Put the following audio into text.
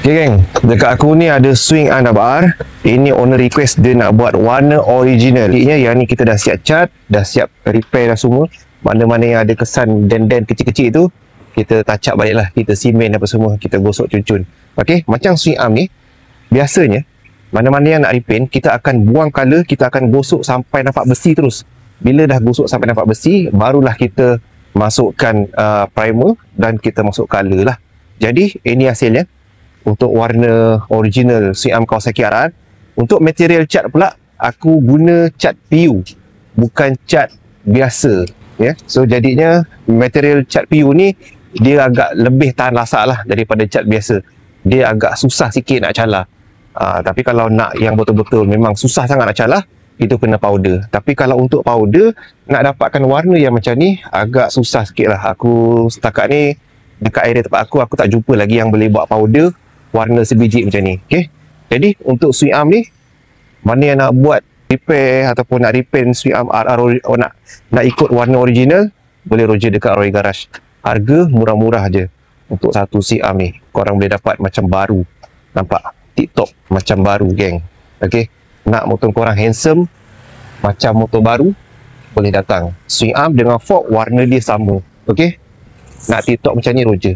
Okay geng, dekat aku ni ada swing arm bar. Ini owner request dia nak buat warna original. Maksudnya yang ni kita dah siap cat, dah siap repair dah semua. Mana-mana yang ada kesan dent-dent kecil-kecil tu, kita touch up balik lah. Kita simen apa semua, kita gosok cun-cun. Okay, macam swing arm ni, biasanya mana-mana yang nak repaint, kita akan buang colour, kita akan gosok sampai nampak besi terus. Bila dah gosok sampai nampak besi, barulah kita masukkan primer dan kita masuk colour lah. Jadi ini hasilnya untuk warna original swing arm Kawasaki RR. Untuk material cat pula, aku guna cat PU, bukan cat biasa ya. So jadinya material cat PU ni dia agak lebih tahan lasak lah daripada cat biasa. Dia agak susah sikit nak calar. Tapi kalau nak yang betul-betul memang susah sangat nak calar, itu kena powder. Tapi kalau untuk powder, nak dapatkan warna yang macam ni agak susah sikit lah. Aku setakat ni dekat area tempat aku tak jumpa lagi yang boleh buat powder warna sebiji macam ni. Okay, jadi untuk swing arm ni, mana yang nak buat repair ataupun nak repaint swing arm RR nak ikut warna original, boleh roger dekat Roy Garage. Harga murah-murah je untuk satu swing arm ni. Korang boleh dapat macam baru. Nampak? TikTok macam baru geng. Okay, nak motor korang handsome macam motor baru, boleh datang. Swing arm dengan fork warna dia sama. Okay, nak TikTok macam ni roger.